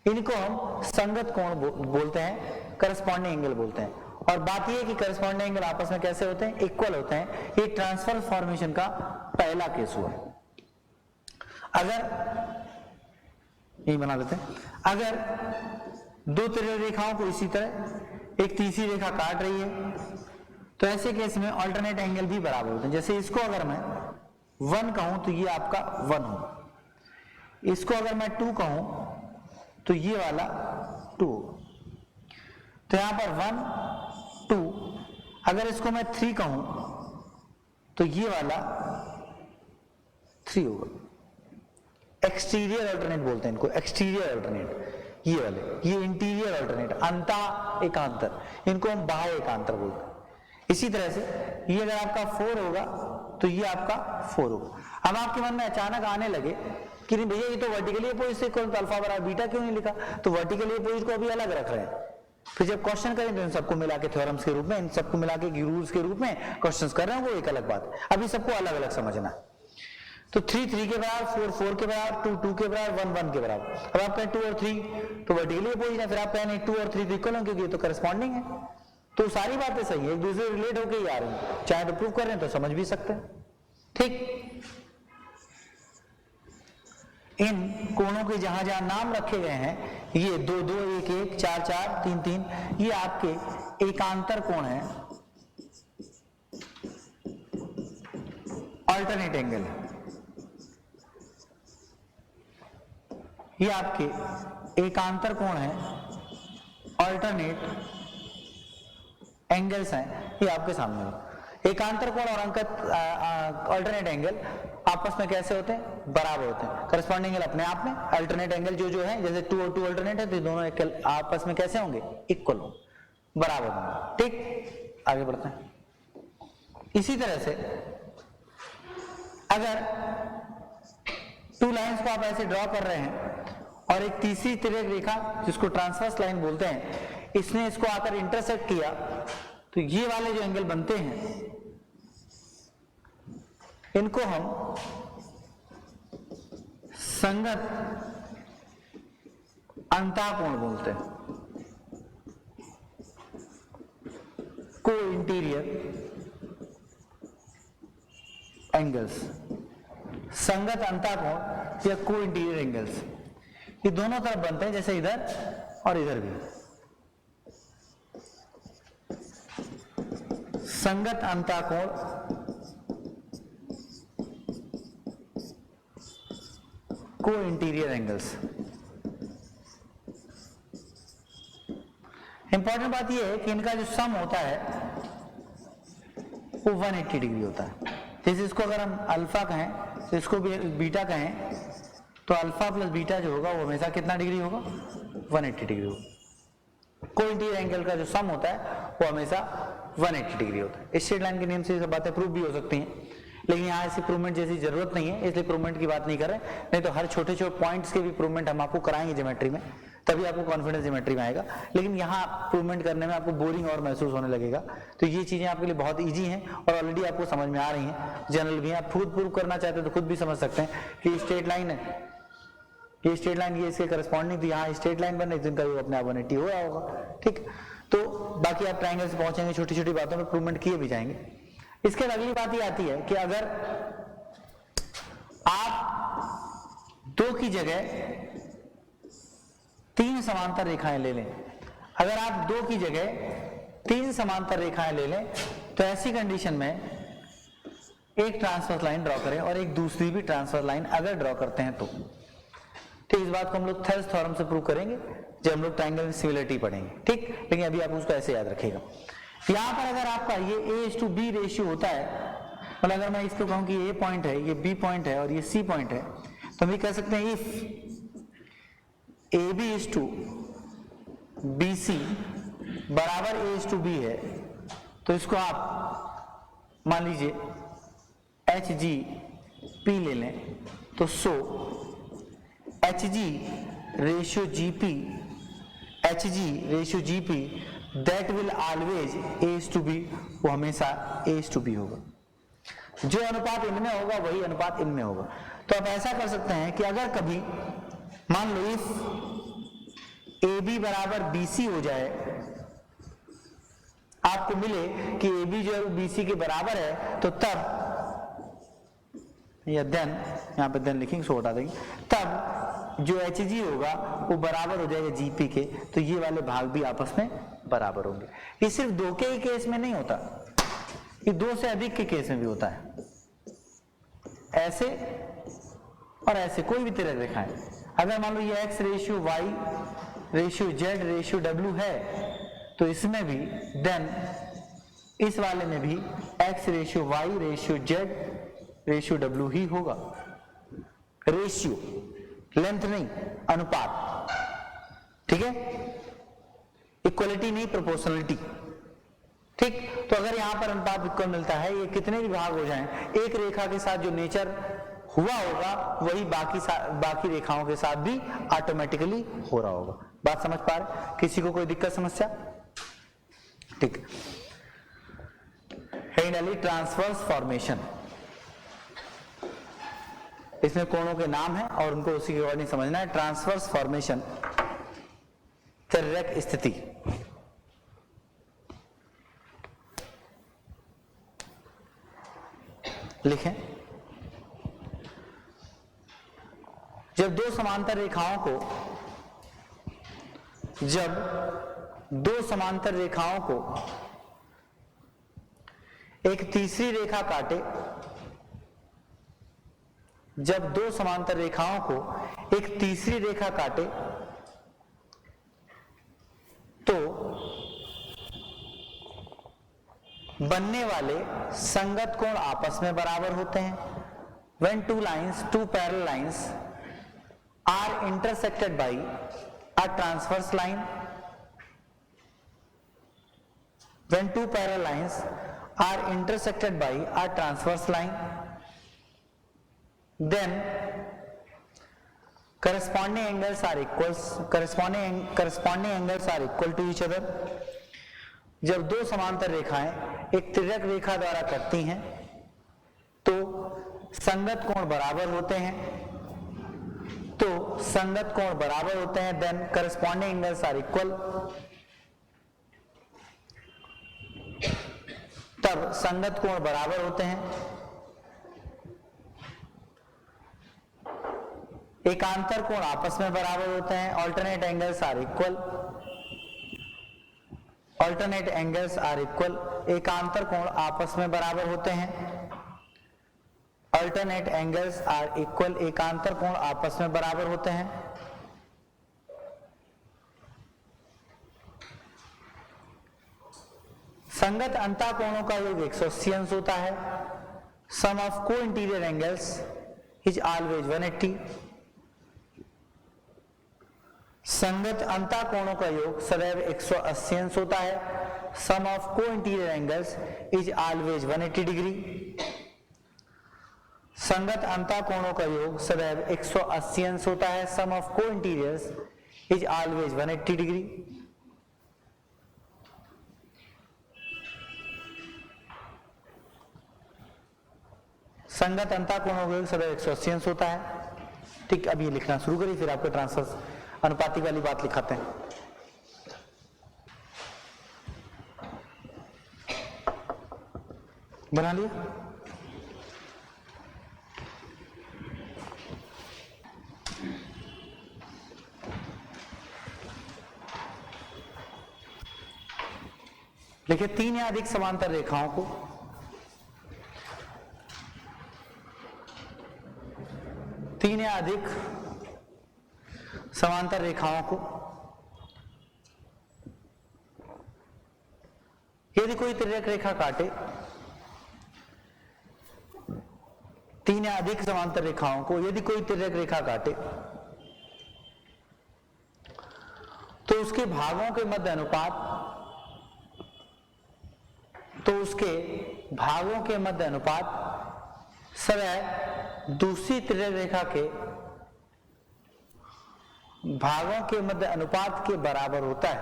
इनको हम संगत कोण बोलते हैं, करस्पॉन्डिंग एंगल बोलते हैं। और बात यह है कि करस्पॉन्डिंग एंगल आपस में कैसे होते हैं? इक्वल होते हैं। ये ट्रांसफर फॉर्मेशन का पहला केस हुआ। अगर यही बना लेते हैं, अगर दो तिर्यक रेखाओं को इसी तरह एक तीसरी रेखा काट रही है तो ऐसे केस में ऑल्टरनेट एंगल भी बराबर होते हैं। जैसे इसको अगर मैं 1 कहूं तो ये आपका 1 हो, इसको अगर मैं 2 कहूं तो ये वाला 2 हो। तो यहां पर 1 2, अगर इसको मैं 3 कहूं तो ये वाला 3 होगा। एक्सटीरियर अल्टरनेट बोलते हैं इनको, एक्सटीरियर अल्टरनेट ये वाले, ये इंटीरियर अल्टरनेट, अंता एकांतर, इनको हम बाह्य एकांतर बोलते हैं। इसी तरह से ये अगर आपका 4 होगा तो ये आपका 4 होगा। अब आपके मन में अचानक आने लगे कि नहीं भैया ये तो वर्टिकली अपोजिट से इक्वल, तो अल्फा बराबर बीटा क्यों नहीं लिखा? तो वर्टिकली अपोजिट को अभी अलग रख रहे हैं, फिर जब क्वेश्चन करें तो इन सबको मिला के थ्योरम्स के रूप में, इन सबको मिला के रूल्स के रूप में क्वेश्चंस कर रहे हैं, वो एक अलग बात है। अभी सबको अलग अलग समझना है। तो 3 3 के बराबर, 4 4 के बराबर, 2 2 के बराबर, 1 1 के बराबर। अब आप कहें 2 और 3 तो वर्टिकली अपोजिट है, फिर आप कहें 2 और 3 तो इक्वल है क्योंकि ये तो करस्पॉन्डिंग है। तो सारी बातें सही है, एक दूसरे रिलेट होकर ही आ रही है, चाहे तो प्रूव कर रहे हैं तो समझ भी सकते हैं। ठीक, इन कोणों के जहां जहां नाम रखे गए हैं, ये 2 2 1 1 4 4 3 3, ये आपके एकांतर कोण है, अल्टरनेट एंगल है। ये आपके एकांतर कोण है, अल्टरनेट एंगल्स हैं, ये आपके सामने है। एकांतर कोण और अल्टरनेट एंगल आपस में कैसे होते हैं? बराबर होते हैं। करस्पॉन्डिंग एंगल अपने आप में, अल्टरनेट एंगल जो है, जैसे 2 और 2 अल्टरनेट है तो दोनों आपस में कैसे होंगे? इक्वल होंगे, बराबर होंगे। ठीक, आगे बढ़ते हैं। इसी तरह से अगर 2 लाइंस को आप ऐसे ड्रॉ कर रहे हैं और एक तीसरी तिर्यक रेखा जिसको ट्रांसवर्स लाइन बोलते हैं, इसने इसको आकर इंटरसेक्ट किया, तो ये वाले जो एंगल बनते हैं इनको हम संगत अंतःकोण बोलते हैं, को इंटीरियर एंगल्स। संगत अंतःकोण या को इंटीरियर एंगल्स ये दोनों तरफ बनते हैं, जैसे इधर और इधर भी। संगत अंतःकोण को इंटीरियर एंगल्स। इंपॉर्टेंट बात यह है कि इनका जो सम होता है वो 180 डिग्री होता है। जैसे इसको अगर हम अल्फा कहें तो इसको भी बीटा कहें, तो अल्फा प्लस बीटा जो होगा वो हमेशा कितना डिग्री होगा? 180 डिग्री होगा। को इंटीरियर एंगल का जो सम होता है वो हमेशा 180 डिग्री होता है। स्ट्रेट लाइन के नियम से ये सब बातें प्रूव भी हो सकती हैं, लेकिन यहाँ ऐसी प्रूवमेंट जैसी जरूरत नहीं है, इसलिए प्रूवमेंट की बात नहीं कर रहे। नहीं तो हर छोटे छोटे पॉइंट्स के भी प्रूवमेंट हम आपको कराएंगे ज्योमेट्री में, तभी आपको कॉन्फिडेंस ज्योमेट्री में आएगा। लेकिन यहाँ प्रूवमेंट करने में आपको बोरिंग और महसूस होने लगेगा। तो ये चीजें आपके लिए बहुत ईजी हैं और ऑलरेडी आपको समझ में आ रही हैं, जनरल भी हैं। आप खुद प्रूव करना चाहते हैं तो खुद भी समझ सकते हैं कि स्ट्रेट लाइन है, ये स्ट्रेट लाइन ये इसके करस्पॉन्डिंग थी, यहाँ स्ट्रेट लाइन बन रही थी, इनका योग अपने आप 180 हो रहा होगा, ठीक। तो बाकी आप ट्रायंगल से पहुंचेंगे, छोटी छोटी बातों में इंप्रूवमेंट किए भी जाएंगे। इसके बाद अगली बात ये आती है कि अगर आप 2 की जगह 3 समांतर रेखाएं ले लें, अगर आप 2 की जगह 3 समांतर रेखाएं ले लें तो ऐसी कंडीशन में एक ट्रांसवर्स लाइन ड्रॉ करें और एक दूसरी भी ट्रांसवर्स लाइन अगर ड्रॉ करते हैं तो, ठीक। इस बात को हम लोग थेल्स थ्योरम से प्रूव करेंगे जब हम लोग ट्रायंगल में सिमिलरिटी पढ़ेंगे, ठीक। लेकिन अभी आप उसको ऐसे याद रखिएगा। यहां पर अगर आपका ये A:B रेशियो होता है, मतलब अगर मैं इसको कहूं कि ये पॉइंट है, ये B पॉइंट है और ये C पॉइंट है, तो हम ये कह सकते हैं इफ AB:BC बराबर A:B है, तो इसको आप मान लीजिए HGP ले लें, तो सो HG ratio GP that will always A:B, वो हमेशा A:B होगा। जो अनुपात इनमें होगा वही अनुपात इनमें होगा। तो आप ऐसा कर सकते हैं कि अगर कभी मान लो इफ AB बराबर BC हो जाए, आपको मिले कि AB जो है वो BC के बराबर है, तो तब या देन, यहां पे देन लिखेंगे, सो हटा देंगे, तब जो HG होगा वो बराबर हो जाएगा GP के, तो ये वाले भाग भी आपस में बराबर होंगे। ये सिर्फ 2 के ही केस में नहीं होता, ये 2 से अधिक के केस में भी होता है। ऐसे और ऐसे कोई भी तिरक रेखाएं, अगर मान लो ये X ratio Y ratio Z ratio W है, तो इसमें भी देन इस वाले में भी X ratio Y ratio Z ratio W ही होगा। रेशियो, लेंथ नहीं, अनुपात, ठीक है। इक्वलिटी नहीं, प्रोपोर्शनलिटी, ठीक। तो अगर यहां पर अनुपात इक्वल मिलता है, ये कितने भी भाग हो जाएं, एक रेखा के साथ जो नेचर हुआ होगा वही बाकी रेखाओं के साथ भी ऑटोमेटिकली हो रहा होगा। बात समझ पा रहे? किसी को कोई दिक्कत समस्या? ठीक। फाइनली ट्रांसवर्स फॉर्मेशन, इसमें कोणों के नाम है और उनको उसी के अकॉर्डिंग समझना है। ट्रांसवर्स फॉर्मेशन, तिर्यक स्थिति, लिखें। जब दो समांतर रेखाओं को एक तीसरी रेखा काटे, जब 2 समांतर रेखाओं को एक तीसरी रेखा काटे तो बनने वाले संगत कोण आपस में बराबर होते हैं। When two parallel lines are intersected by a transverse line, when two parallel lines are intersected by a transverse line, then corresponding angles are equal to each other। जब 2 समांतर रेखाएं एक तिर्यक रेखा द्वारा कटती हैं तो संगत कोण बराबर होते हैं, then corresponding angles are equal, तब संगत कोण बराबर होते हैं। एकांतर कोण आपस में बराबर होते हैं। ऑल्टरनेट एंगल्स आर इक्वल, एकांतर कोण आपस में बराबर होते हैं। अल्टरनेट एंगल्स आर इक्वल, एकांतर कोण आपस में बराबर होते हैं। संगत अंतःकोणों का योग 180 अंश होता है। सम ऑफ को इंटीरियर एंगल्स इज ऑलवेज 180। संगत अंतःकोणों का योग सदैव 180 अंश होता है। सम ऑफ को interior angles is always 180 degree. संगत अंतःकोणों का योग सदैव 180 अंश होता है। सम ऑफ को इंटीरियर्स इज ऑलवेज 180 डिग्री। संगत अंतःकोणों का योग सदैव 180 अंश होता है। ठीक, अब ये लिखना शुरू करिए, फिर आपके ट्रांसवर्स अनुपातिक वाली बात लिखाते हैं। बना लिया? देखिए, 3 या अधिक समांतर रेखाओं को समांतर रेखाओं को यदि कोई तिर्यक रेखा काटे, 3 या अधिक समांतर रेखाओं को यदि कोई तिर्यक रेखा काटे, तो उसके भागों के मध्य अनुपात सदैव दूसरी तिर्यक रेखा के भागों के मध्य अनुपात के बराबर होता है।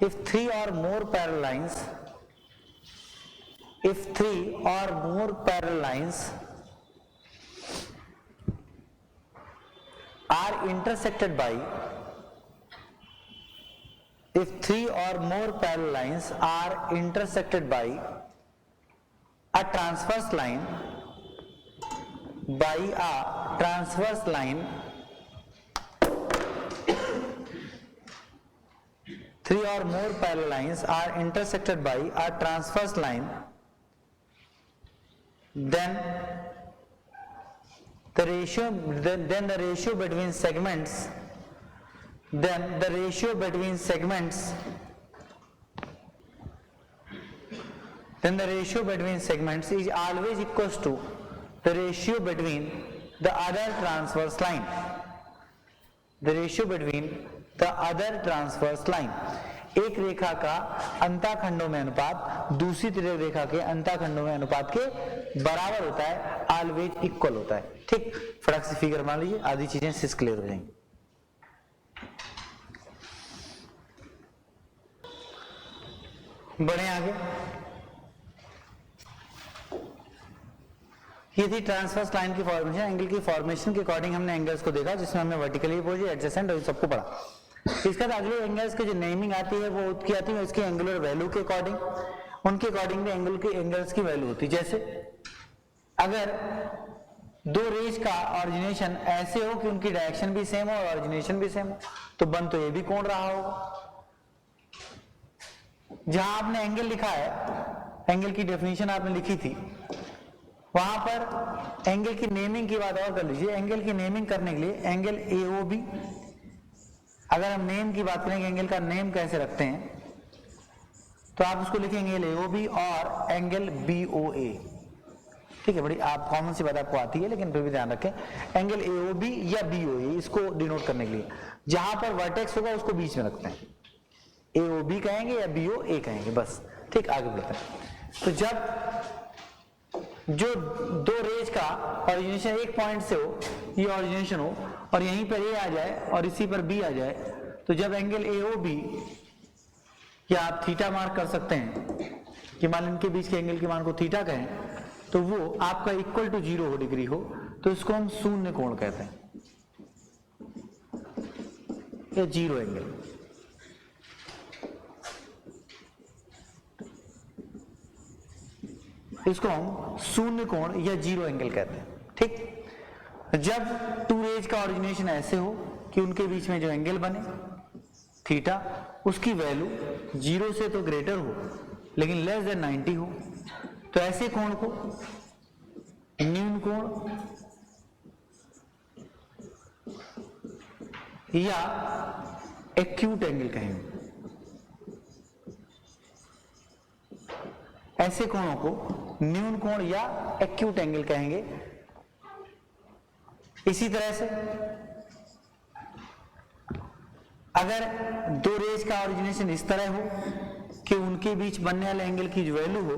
If three or more parallel lines are intersected by a transverse line three or more parallel lines are intersected by a transverse line, then the ratio between segments is always equals to the ratio between the other transverse line. एक रेखा का अंतःखंडों में अनुपात दूसरी तिर्यक रेखा के अंतःखंडों में अनुपात के बराबर होता है, ऑलवेज इक्वल होता है। ठीक, फटाक से फिगर मान लीजिए, आधी चीजें सिर्फ क्लियर हो जाएंगी। बढ़े आगे। ये थी ट्रांसवर्स लाइन की फॉर्मेशन। एंगल की फॉर्मेशन के अकॉर्डिंग हमने एंगल्स को देखा, जिसमें हमने वर्टिकली अपोजिट, एडजेसेंट और सबको पढ़ा। इसके बाद अगले एंगल्स की जो नेमिंग आती है वो की आती है इसके एंगुलर वैल्यू के अकॉर्डिंग, उनके अकॉर्डिंग भी एंगल्स की वैल्यू होती है। जैसे अगर दो रेज का ऑरिजिनेशन ऐसे हो कि उनकी डायरेक्शन भी सेम हो और ऑरिजिनेशन भी सेम हो, तो बन तो ये भी कोण रहा होगा। जहां आपने एंगल लिखा है, एंगल की डेफिनेशन आपने लिखी थी, वहां पर एंगल की नेमिंग की बात और कर लीजिए। एंगल की नेमिंग करने के लिए एंगल AOB, अगर हम नेम की बात करेंगे एंगल का नेम कैसे रखते हैं, तो आप उसको लिखेंगे AOB और एंगल BOA। ठीक है, बड़ी आप कॉमन सी बात आपको आती है, लेकिन फिर भी ध्यान रखें, एंगल AOB या BOA इसको डिनोट करने के लिए जहां पर वर्टेक्स होगा उसको बीच में रखते हैं, AOB कहेंगे या BOA कहेंगे, बस। ठीक, आगे बढ़ते हैं। तो जब जो दो रेज का ऑरिजिनेशन एक पॉइंट से हो, ये ऑरिजिनेशन हो और यहीं पर A आ जाए और इसी पर B आ जाए, तो जब एंगल AOB, या आप थीटा मार्क कर सकते हैं कि मान लीजिए इनके बीच के एंगल के मान को थीटा कहें, तो वो आपका इक्वल टू 0 डिग्री हो, तो इसको हम शून्य कोण कहते हैं, या जीरो एंगल। इसको हम शून्य कोण या जीरो एंगल कहते हैं। ठीक, जब टू रेज का ऑरिजिनेशन ऐसे हो कि उनके बीच में जो एंगल बने थीटा, उसकी वैल्यू 0 से तो ग्रेटर हो लेकिन लेस देन 90 हो, तो ऐसे कोण को न्यून कोण या एक्यूट एंगल कहेंगे। ऐसे कोणों को न्यून कोण या एक्यूट एंगल कहेंगे। इसी तरह से अगर दो रेज का ऑरिजिनेशन इस तरह हो कि उनके बीच बनने वाले एंगल की जो वैल्यू हो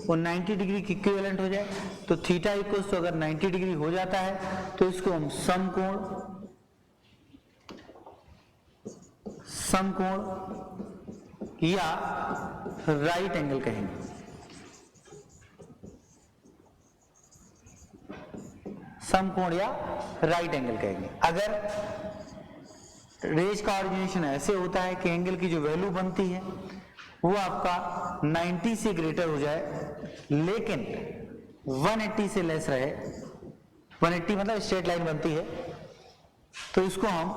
वो 90 डिग्री की इक्विवेलेंट हो जाए, तो थीटा इक्वल्स तो अगर 90 डिग्री हो जाता है तो इसको हम समकोण या राइट एंगल कहेंगे। समकोण या राइट एंगल कहेंगे। अगर रेज का ऑरिजिनेशन ऐसे होता है कि एंगल की जो वैल्यू बनती है वो आपका 90 से ग्रेटर हो जाए लेकिन 180 से लेस रहे, 180 मतलब स्ट्रेट लाइन बनती है, तो इसको हम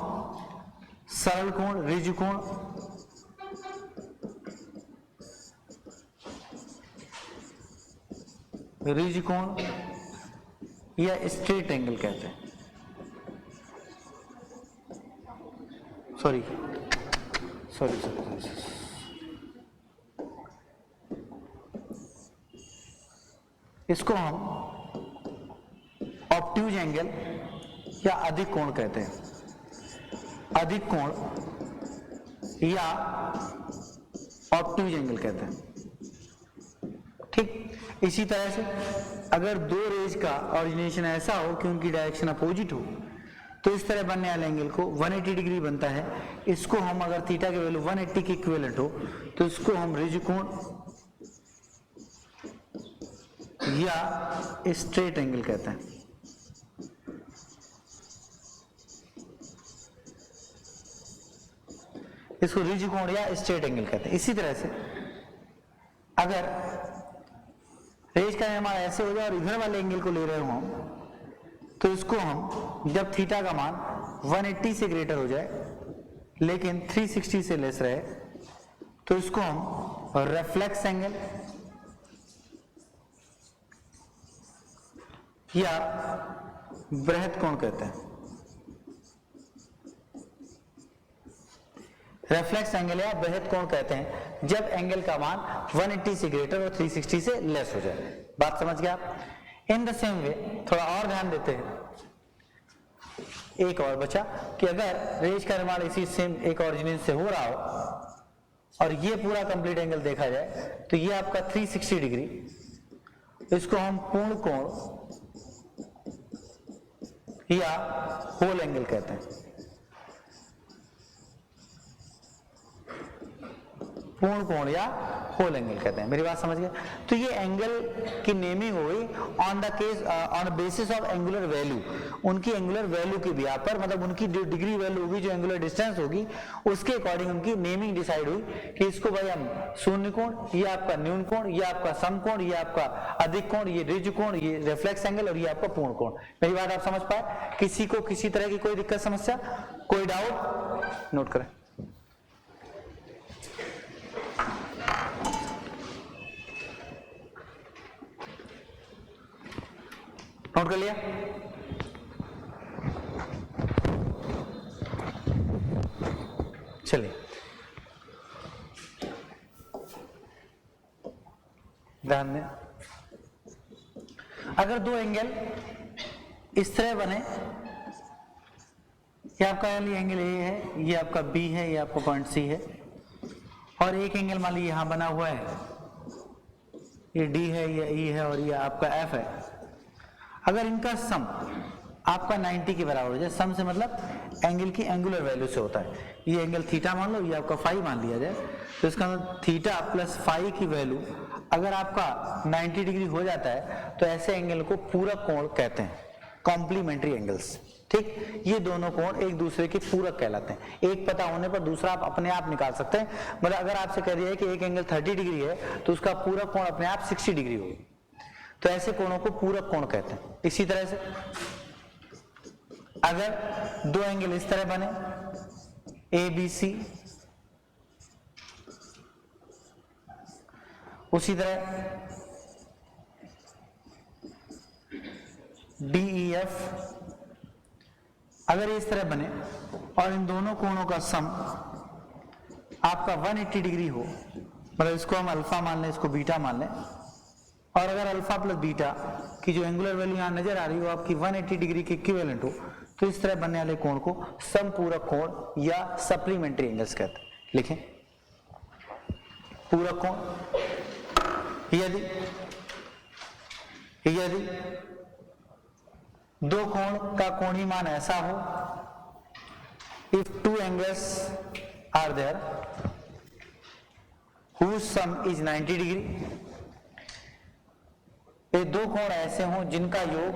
सरल कोण, रिज कोण, रिज कोण या स्ट्रेट एंगल कहते हैं। सॉरी, इसको हम ऑब्ट्यूज एंगल या अधिक कोण कहते हैं। अधिक कोण या ऑब्ट्यूज एंगल कहते हैं। ठीक, इसी तरह से अगर दो रेज का ऑरिजिनेशन ऐसा हो कि उनकी डायरेक्शन अपोजिट हो तो इस तरह बनने वाले एंगल को 180 डिग्री बनता है। इसको हम अगर थीटा की वैल्यू 180 के इक्विवेलेंट हो तो इसको हम रिज कोण या स्ट्रेट एंगल कहते हैं। इसको रिज कोण या स्ट्रेट एंगल कहते हैं। इसी तरह से अगर रेज का निर्माण ऐसे हो जाए और इधर वाले एंगल को ले रहे हो हम, तो इसको हम जब थीटा का मान 180 से ग्रेटर हो जाए लेकिन 360 से लेस रहे तो इसको हम रिफ्लेक्स एंगल या बृहत कोण कहते हैं। रिफ्लेक्स एंगल या बृहत कोण कहते हैं जब एंगल का मान 180 से ग्रेटर और 360 से लेस हो जाए। बात समझ गए आप? इन द सेम वे थोड़ा और ध्यान देते हैं, एक और बचा कि अगर रेज का निर्माण इसी सेम एक ऑरिजिन से हो रहा हो और ये पूरा कंप्लीट एंगल देखा जाए तो ये आपका 360 डिग्री, इसको हम पूर्ण कोण या होल एंगल कहते हैं। पूर्ण कोण या होल एंगल कहते हैं। मेरी बात समझ गए? तो ये एंगल की नेमिंग हो गई on the case on basis of angular value. उनकी एंगुलर वैल्यू के भी पर मतलब उनकी जो डिग्री वैल्यू होगी, जो एंगुलर डिस्टेंस होगी, उसके अकॉर्डिंग उनकी नेमिंग डिसाइड हुई कि इसको भाई हम शून्य कोण, ये आपका न्यून कोण, ये आपका सम कोण, ये आपका अधिक कोण, ये रिज कोण, ये रिफ्लेक्स एंगल और ये आपका पूर्ण कोण। मेरी बात आप समझ पाए? किसी को किसी तरह की कोई दिक्कत, समस्या, कोई डाउट? नोट करें। नोट कर लिया? चलिए ध्यान दें, अगर दो एंगल इस तरह बने, ये आपका एंगल ए है, ये आपका बी है, ये आपका पॉइंट सी है, और एक एंगल मान लीजिए यहां बना हुआ है, ये डी है, ये ई है और ये आपका एफ है। अगर इनका सम आपका 90 के बराबर हो जाए, सम से मतलब एंगल की एंगुलर वैल्यू से होता है, ये एंगल थीटा मान लो, ये आपका फाई मान लिया जाए, तो इसका मतलब थीटा प्लस फाई की वैल्यू अगर आपका 90 डिग्री हो जाता है तो ऐसे एंगल को पूरक कोण कहते हैं, कॉम्प्लीमेंट्री एंगल्स। ठीक, ये दोनों कोण एक दूसरे के पूरक कहलाते हैं। एक पता होने पर दूसरा आप अपने आप निकाल सकते हैं। मतलब अगर आपसे कह दिया है कि एक एंगल 30 डिग्री है तो उसका पूरक कोण अपने आप 60 डिग्री होगी, तो ऐसे कोणों को पूरक कोण कहते हैं। इसी तरह से अगर दो एंगल इस तरह बने, ए बी सी, उसी तरह डी ई एफ, अगर इस तरह बने और इन दोनों कोणों का सम आपका 180 डिग्री हो, मतलब इसको हम अल्फा मान लें, इसको बीटा मान लें, और अगर अल्फा प्लस बीटा की जो एंगुलर वैल्यू यहां नजर आ रही हो आपकी 180 डिग्री के इक्विवेलेंट हो, तो इस तरह बनने वाले कोण को समपूरक कोण या सप्लीमेंट्री एंगल्स कहते हैं। लिखें, पूरक कोण यदि दो कोण का कोणीय मान ऐसा हो, if two angles are there whose sum is 90 degree, ये दो कोण ऐसे हों जिनका योग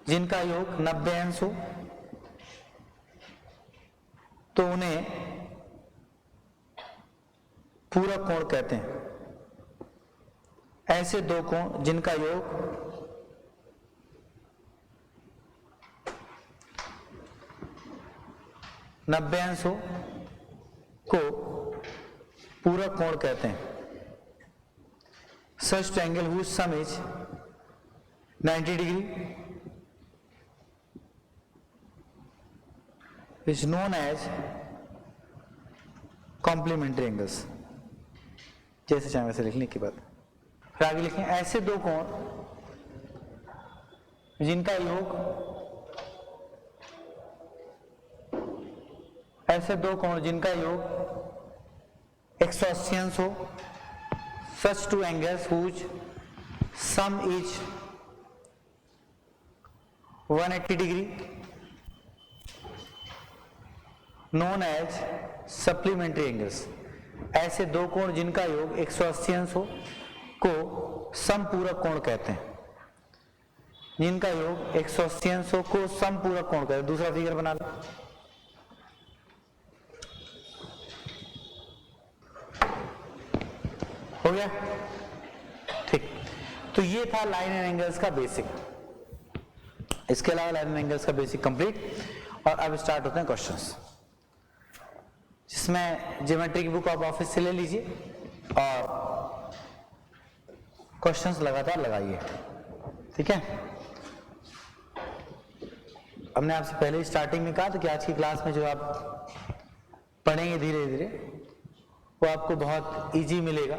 जिनका योग 90 अंश हो तो उन्हें पूरक कोण कहते हैं। ऐसे दो कोण जिनका योग 90 अंश हो को पूरक कोण कहते हैं। Such triangle whose sum is 90 degree is known as complementary angles। जैसे चाहे वैसे लिखने की बात। फिर आगे लिखें ऐसे दो कोण जिनका योग ऐसे दो कोण जिनका योग 180 अंश हो। Such two angles whose sum is 180 degree known as supplementary angles। ऐसे दो कोण जिनका योग 180 अंश हो को समपूरक कोण कहते हैं। जिनका योग 180 अंश हो को समपूरक कोण कहते हैं। दूसरा फिगर बना लो। हो गया ठीक। तो ये था लाइन एंड एंगल्स का बेसिक। इसके अलावा लाइन एंड एंगल्स का बेसिक कंप्लीट। और अब स्टार्ट होते हैं क्वेश्चंस, जिसमें ज्योमेट्री की बुक आप ऑफिस से ले लीजिए और क्वेश्चंस लगातार लगाइए। ठीक है, हमने आपसे पहले स्टार्टिंग में कहा था कि आज की क्लास में जो आप पढ़ेंगे धीरे धीरे वो आपको बहुत इजी मिलेगा।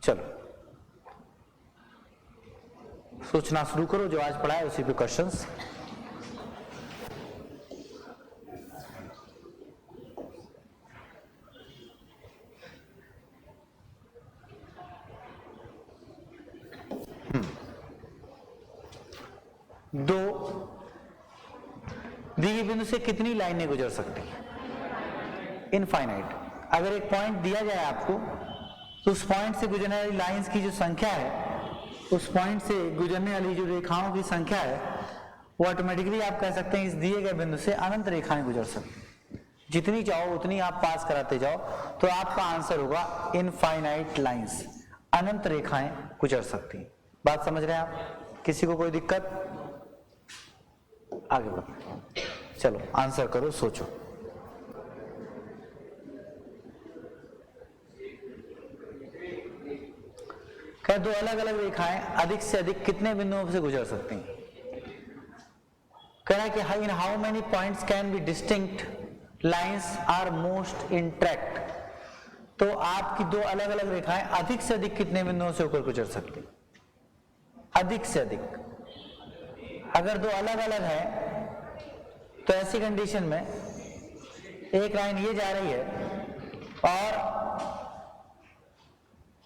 चलो सोचना शुरू करो, जो आज पढ़ा है उसी पे क्वेश्चंस। दो दी गई बिंदु से कितनी लाइनें गुजर सकती हैं? इनफाइनाइट। अगर एक पॉइंट दिया जाए आपको तो उस पॉइंट से गुजरने वाली लाइंस की जो संख्या है, उस पॉइंट से गुजरने वाली जो रेखाओं की संख्या है, वो ऑटोमेटिकली आप कह सकते हैं इस दिए गए बिंदु से अनंत रेखाएं गुजर सकती हैं। जितनी चाहो उतनी आप पास कराते जाओ तो आपका आंसर होगा इनफाइनाइट लाइंस। अनंत रेखाएं गुजर सकती हैं। बात समझ रहे हैं आप? किसी को कोई दिक्कत? आगे बढ़ो, चलो आंसर करो, सोचो। क्या दो अलग अलग रेखाएं अधिक से अधिक कितने बिंदुओं से गुजर सकती हैं? कह रहा है कि in how many points can be distinct lines are most interact. तो आपकी दो अलग अलग रेखाएं अधिक से अधिक कितने बिंदुओं से होकर गुजर सकती? अधिक से अधिक। अगर दो अलग अलग है तो ऐसी कंडीशन में एक लाइन ये जा रही है और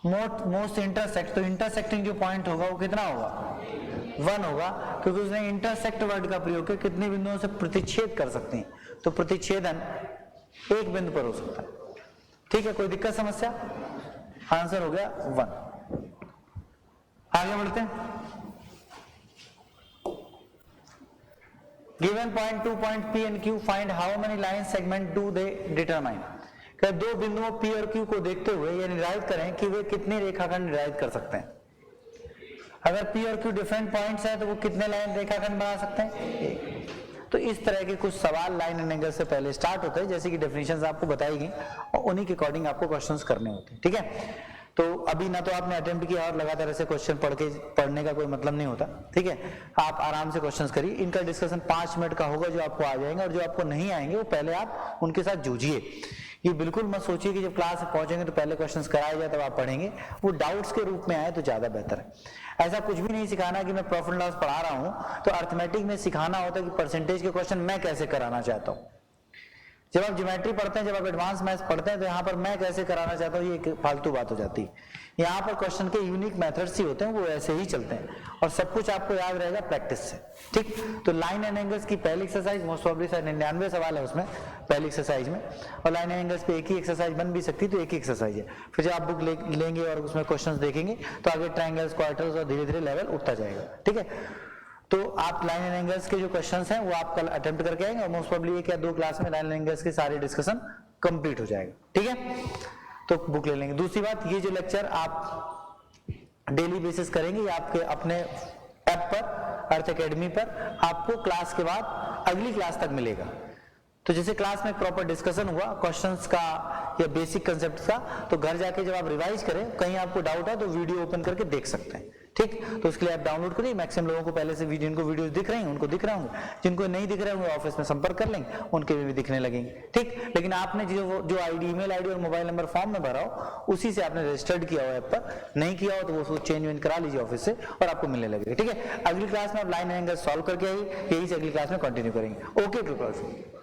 मोस्ट इंटरसेक्ट, तो इंटरसेक्टिंग जो पॉइंट होगा वो कितना होगा? 1 होगा, क्योंकि उसने इंटरसेक्ट वर्ड का प्रयोग किया। कितने बिंदुओं से प्रतिच्छेद कर सकते हैं? तो प्रतिच्छेदन एक बिंदु पर हो सकता है। ठीक है, कोई दिक्कत समस्या? आंसर हो गया 1। आगे बढ़ते हैं। Given point 2 point P and Q, find how many line segment do they determine। क्या दो बिंदुओं P और Q को देखते हुए यह निर्धारित करें कि वे कितने रेखाखंड निर्धारित कर सकते हैं। अगर P और Q डिफरेंट पॉइंट्स हैं तो वो कितने लाइन रेखाखंड बना सकते हैं? तो इस तरह के कुछ सवाल लाइन एंड एंगल से पहले स्टार्ट होते हैं, जैसे कि डेफिनेशंस आपको बताई गई और उन्हीं के अकॉर्डिंग आपको क्वेश्चंस करने होते हैं। ठीक है, तो अभी ना तो आपने अटेम्प्ट किया और लगातार ऐसे क्वेश्चन पढ़ने का कोई मतलब नहीं होता। ठीक है, आप आराम से क्वेश्चंस करिए। इनका डिस्कशन 5 मिनट का होगा, जो आपको आ जाएंगे, और जो आपको नहीं आएंगे वो पहले आप उनके साथ जूझिए। ये बिल्कुल मत सोचिए कि जब क्लास में पहुंचेंगे तो पहले क्वेश्चंस कराए जाए तब आप पढ़ेंगे। वो डाउट्स के रूप में आए तो ज्यादा बेहतर है। ऐसा कुछ भी नहीं सिखाना कि मैं प्रॉफिट लॉस पढ़ा रहा हूं तो अर्थमेटिक में सिखाना होता है कि परसेंटेज के क्वेश्चन मैं कैसे कराना चाहता हूं। जब आप ज्योमेट्री पढ़ते हैं, जब आप एडवांस मैथ्स पढ़ते हैं, तो यहाँ पर मैं कैसे कराना चाहता हूँ ये एक फालतू बात हो जाती है। यहाँ पर क्वेश्चन के यूनिक मेथड्स ही होते हैं, वो ऐसे ही चलते हैं और सब कुछ आपको याद रहेगा प्रैक्टिस से। ठीक, तो लाइन एंड एंगल्स की पहली एक्सरसाइज मोस्ट प्रॉब्ली 99 सवाल है उसमें पहली एक्सरसाइज में, और लाइन एंड एंगल्स पे एक ही एक्सरसाइज बन भी सकती है, तो एक ही एक्सरसाइज है। फिर जब आप बुक लेंगे और उसमें क्वेश्चन देखेंगे तो आगे ट्रायंगल्स, क्वाड्रेटर्स और धीरे धीरे लेवल उठता जाएगा। ठीक है, तो आप लाइन एंड एंगल्स के जो क्वेश्चंस हैं वो आप कल अटेम्प्ट करके आएंगे और मोस्ट प्रॉब्ली 1 या 2 क्लास में लाइन एंड एंगल्स के सारे डिस्कशन कंप्लीट हो जाएगा। ठीक है, तो बुक ले लेंगे। दूसरी बात, ये जो लेक्चर आप डेली बेसिस करेंगे, ये आपके अपने ऐप पर अर्थ एकेडमी पर आपको क्लास के बाद अगली क्लास तक मिलेगा। तो जैसे क्लास में प्रॉपर डिस्कशन हुआ क्वेश्चंस का या बेसिक कंसेप्ट का, तो घर जाके जब आप रिवाइज करें, कहीं आपको डाउट है तो वीडियो ओपन करके देख सकते हैं। ठीक, तो उसके लिए आप डाउनलोड करिए। मैक्सिमम लोगों को पहले से जिनको वीडियोस दिख रही हैं उनको दिख रहे होंगे, जिनको नहीं दिख रहे होंगे ऑफिस में संपर्क कर लेंगे, उनके भी दिखने लगेंगे। ठीक, लेकिन आपने जो आईडी, ईमेल आईडी और मोबाइल नंबर फॉर्म में भरा हो उसी से आपने रजिस्टर्ड किया हो ऐप पर, नहीं किया हो तो वो चेंज करा लीजिए ऑफिस से और आपको मिलने लगेगा। ठीक है, अगली क्लास में आप लाइन एंगल सॉल्व करके आइए, यही से अगली क्लास में कंटिन्यू करेंगे। Okay preparation.